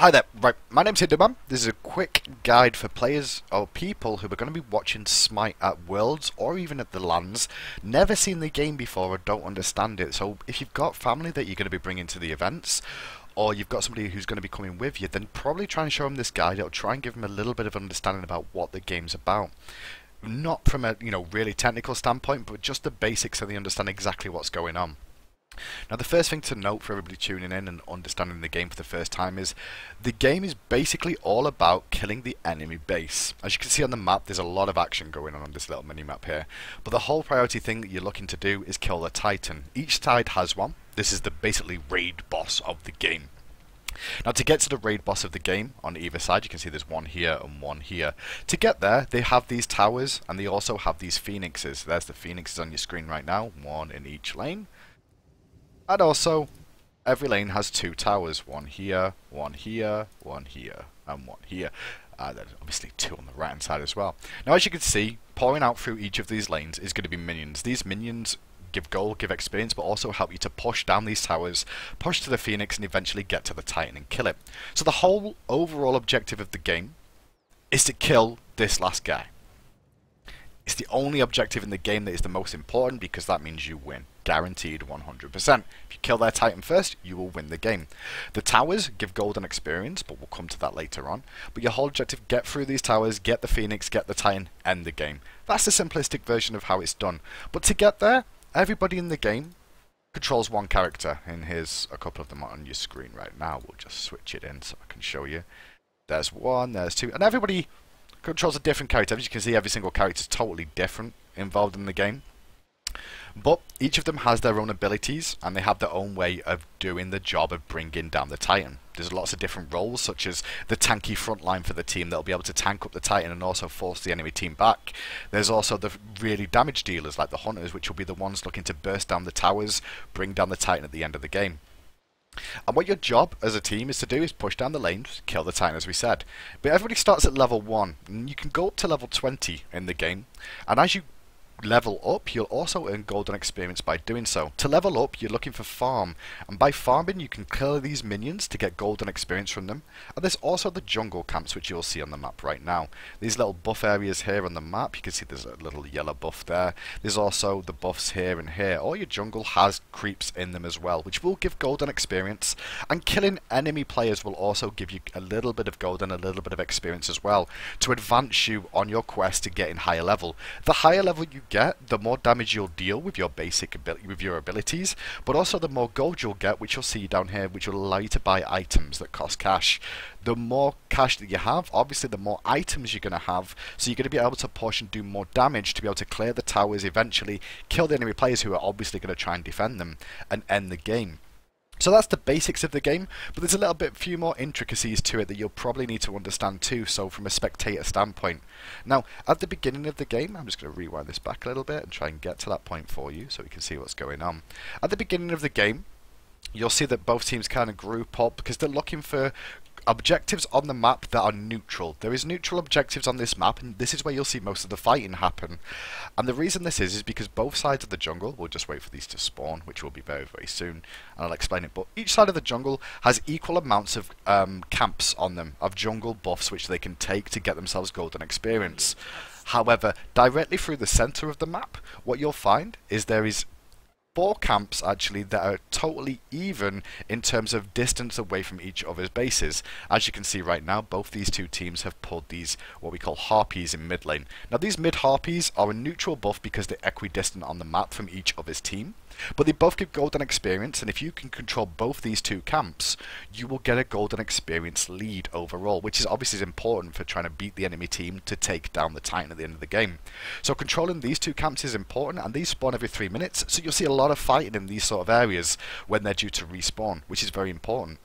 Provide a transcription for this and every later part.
Hi there, right, my name's Hinderman. This is a quick guide for players or people who are going to be watching Smite at Worlds or even at the LANs, never seen the game before or don't understand it. So if you've got family that you're going to be bringing to the events, or you've got somebody who's going to be coming with you, then probably try and show them this guide. It'll try and give them a little bit of understanding about what the game's about. Not from a really technical standpoint, but just the basics so they understand exactly what's going on. Now the first thing to note for everybody tuning in and understanding the game for the first time is the game is basically all about killing the enemy base. As you can see on the map, there's a lot of action going on this little mini map here, but the whole priority thing that you're looking to do is kill the Titan. Each side has one. This is the basically raid boss of the game. Now to get to the raid boss of the game, on either side you can see there's one here and one here. To get there they have these towers and they also have these phoenixes. There's the phoenixes on your screen right now, one in each lane. And also, every lane has two towers, one here, one here, one here, and one here. There's obviously two on the right hand side as well. Now as you can see, pouring out through each of these lanes is going to be minions. These minions give gold, give experience, but also help you to push down these towers, push to the Phoenix, and eventually get to the Titan and kill it. So the whole overall objective of the game is to kill this last guy. It's the only objective in the game that is the most important because that means you win. Guaranteed 100%. If you kill their Titan first, you will win the game. The towers give gold and experience, but we'll come to that later on. But your whole objective, get through these towers, get the Phoenix, get the Titan, end the game. That's the simplistic version of how it's done. But to get there, everybody in the game controls one character. And here's a couple of them on your screen right now. We'll just switch it in so I can show you. There's one, there's two, and everybody controls a different character. As you can see, every single character is totally different involved in the game. But each of them has their own abilities and they have their own way of doing the job of bringing down the Titan. There's lots of different roles, such as the tanky front line for the team that'll be able to tank up the Titan and also force the enemy team back. There's also the really damage dealers like the Hunters, which will be the ones looking to burst down the towers, bring down the Titan at the end of the game. And what your job as a team is to do is push down the lanes, kill the Titan as we said. But everybody starts at level 1, and you can go up to level 20 in the game, and as you level up, you'll also earn golden experience by doing so. To level up, you're looking for farm, and by farming you can kill these minions to get golden experience from them. And there's also the jungle camps, which you'll see on the map right now. These little buff areas here on the map, you can see there's a little yellow buff there. There's also the buffs here and here. All your jungle has creeps in them as well, which will give golden experience, and killing enemy players will also give you a little bit of gold and a little bit of experience as well, to advance you on your quest to getting higher level. The higher level you get, the more damage you'll deal with your abilities, but also the more gold you'll get, which you'll see down here, which will allow you to buy items that cost cash. The more cash that you have, obviously the more items you're going to have, so you're going to be able to push and do more damage to be able to clear the towers, eventually kill the enemy players who are obviously going to try and defend them, and end the game. So that's the basics of the game, but there's a little bit few more intricacies to it that you'll probably need to understand too, so from a spectator standpoint. Now, at the beginning of the game, I'm just going to rewind this back a little bit and try and get to that point for you so we can see what's going on. At the beginning of the game, you'll see that both teams kind of group up because they're looking for objectives on the map that are neutral. There is neutral objectives on this map, and this is where you'll see most of the fighting happen. And the reason this is because both sides of the jungle, we'll just wait for these to spawn, which will be very, very soon, and I'll explain it, but each side of the jungle has equal amounts of camps on them, of jungle buffs which they can take to get themselves golden experience. However, directly through the center of the map, what you'll find is there is 4 camps actually that are totally even in terms of distance away from each other's bases. As you can see right now, both these two teams have pulled these what we call harpies in mid lane. Now these mid harpies are a neutral buff because they're equidistant on the map from each other's team, but they both give golden experience, and if you can control both these two camps, you will get a golden experience lead overall, which is obviously important for trying to beat the enemy team to take down the Titan at the end of the game. So controlling these two camps is important, and these spawn every 3 minutes, so you'll see a lot of fighting in these sort of areas when they're due to respawn, which is very important.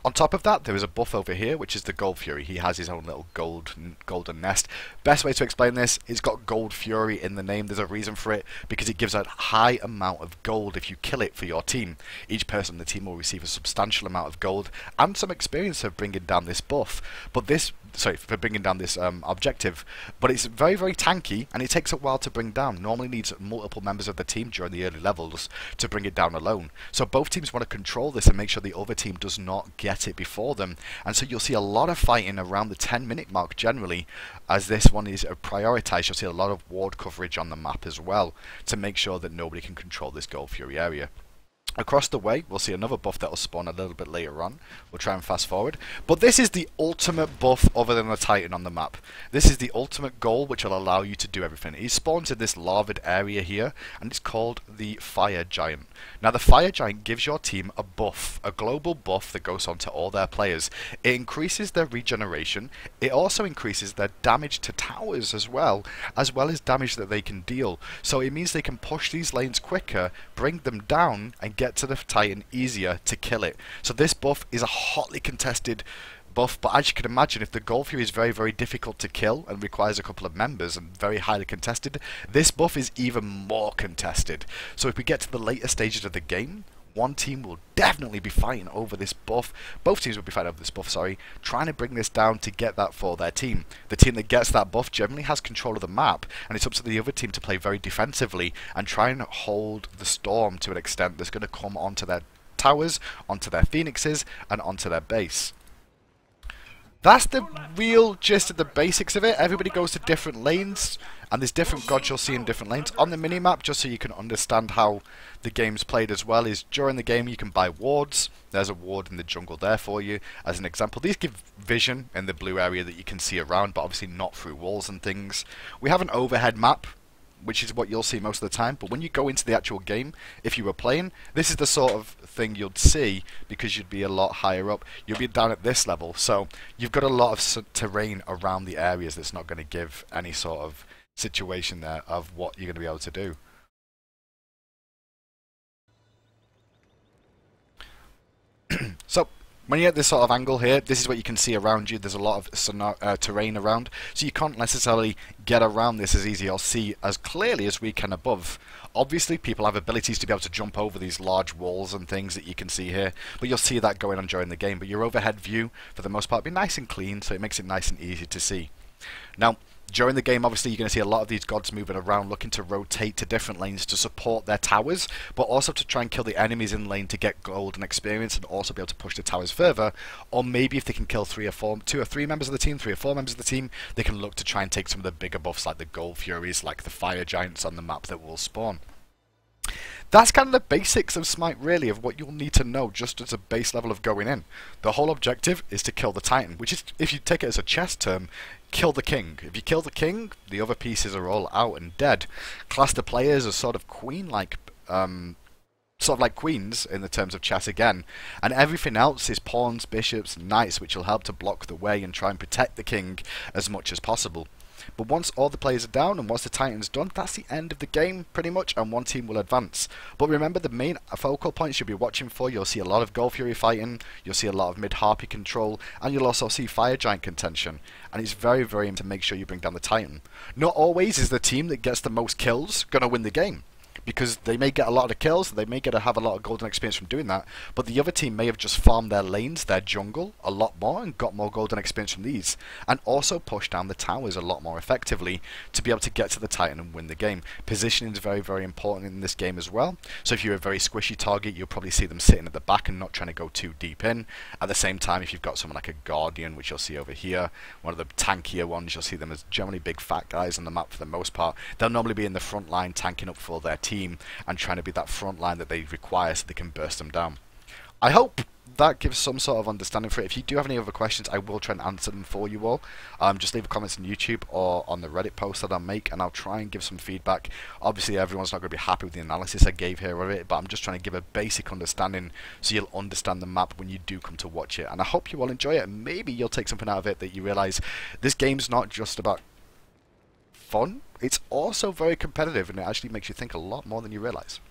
On top of that, there is a buff over here, which is the Gold Fury. He has his own little golden nest. Best way to explain this, it's got Gold Fury in the name. There's a reason for it, because it gives a high amount of gold if you kill it for your team. Each person in the team will receive a substantial amount of gold and some experience of bringing down this buff. But this for bringing down this objective, but it's very, very tanky, and it takes a while to bring down. Normally needs multiple members of the team during the early levels to bring it down alone. So both teams want to control this and make sure the other team does not not get it before them. And so you'll see a lot of fighting around the 10-minute mark generally, as this one is prioritised. You'll see a lot of ward coverage on the map as well to make sure that nobody can control this Gold Fury area. Across the way, we'll see another buff that will spawn a little bit later on. We'll try and fast forward. But this is the ultimate buff other than the Titan on the map. This is the ultimate goal which will allow you to do everything. He spawns in this lavaed area here, and it's called the Fire Giant. Now the Fire Giant gives your team a buff, a global buff that goes on to all their players. It increases their regeneration. It also increases their damage to towers as well as damage that they can deal. So it means they can push these lanes quicker, bring them down, and get to the Titan easier to kill it. So this buff is a hotly contested buff, but as you can imagine, if the Gold Fury is very, very difficult to kill and requires a couple of members and very highly contested, this buff is even more contested. So if we get to the later stages of the game, one team will definitely be fighting over this buff. Both teams will be fighting over this buff, sorry, trying to bring this down to get that for their team. The team that gets that buff generally has control of the map, and it's up to the other team to play very defensively and try and hold the storm to an extent that's going to come onto their towers, onto their phoenixes, and onto their base. That's the real gist of the basics of it. Everybody goes to different lanes, and there's different gods you'll see in different lanes. On the minimap, just so you can understand how the game's played as well, is during the game you can buy wards. There's a ward in the jungle there for you, as an example. These give vision in the blue area that you can see around, but obviously not through walls and things. We have an overhead map, which is what you'll see most of the time, but when you go into the actual game, if you were playing, this is the sort of thing you'd see because you'd be a lot higher up. You'll be down at this level, so you've got a lot of terrain around the areas that's not going to give any sort of situation there of what you're going to be able to do. So when you're at this sort of angle here, this is what you can see around you. There's a lot of terrain around, so you can't necessarily get around this as easy or see as clearly as we can above. Obviously, people have abilities to be able to jump over these large walls and things that you can see here, but you'll see that going on during the game. But your overhead view, for the most part, will be nice and clean, so it makes it nice and easy to see. Now, during the game, obviously, you're going to see a lot of these gods moving around, looking to rotate to different lanes to support their towers, but also to try and kill the enemies in lane to get gold and experience, and also be able to push the towers further. Or maybe if they can kill 2 or 3 members of the team, 3 or 4 members of the team, they can look to try and take some of the bigger buffs like the Gold Furies, like the Fire Giants on the map that will spawn. That's kind of the basics of Smite, really, of what you'll need to know just as a base level of going in. The whole objective is to kill the Titan, which is, if you take it as a chess term, kill the king. If you kill the king, the other pieces are all out and dead. Class the players as sort of queen-like, sort of like queens in the terms of chess again, and everything else is pawns, bishops, knights, which will help to block the way and try and protect the king as much as possible. But once all the players are down and once the Titan's done, that's the end of the game, pretty much, and one team will advance. But remember, the main focal points you'll be watching for, you'll see a lot of Gold Fury fighting, you'll see a lot of mid-harpy control, and you'll also see Fire Giant contention. And it's very, very important to make sure you bring down the Titan. Not always is the team that gets the most kills going to win the game, because they may get a lot of kills, they may have a lot of golden experience from doing that, but the other team may have just farmed their lanes, their jungle, a lot more and got more golden experience from these, and also pushed down the towers a lot more effectively to be able to get to the Titan and win the game. Positioning is very, very important in this game as well, so if you're a very squishy target, you'll probably see them sitting at the back and not trying to go too deep in. At the same time, if you've got someone like a Guardian, which you'll see over here, one of the tankier ones, you'll see them as generally big fat guys on the map for the most part. They'll normally be in the front line tanking up for their team and trying to be that front line that they require so they can burst them down. I hope that gives some sort of understanding for it. If you do have any other questions, I will try and answer them for you all. Just leave comments on YouTube or on the Reddit post that I'll make, and I'll try and give some feedback. Obviously, everyone's not going to be happy with the analysis I gave here of it, but I'm just trying to give a basic understanding so you'll understand the map when you do come to watch it. And I hope you all enjoy it, and maybe you'll take something out of it that you realise this game's not just about fun, it's also very competitive, and it actually makes you think a lot more than you realise.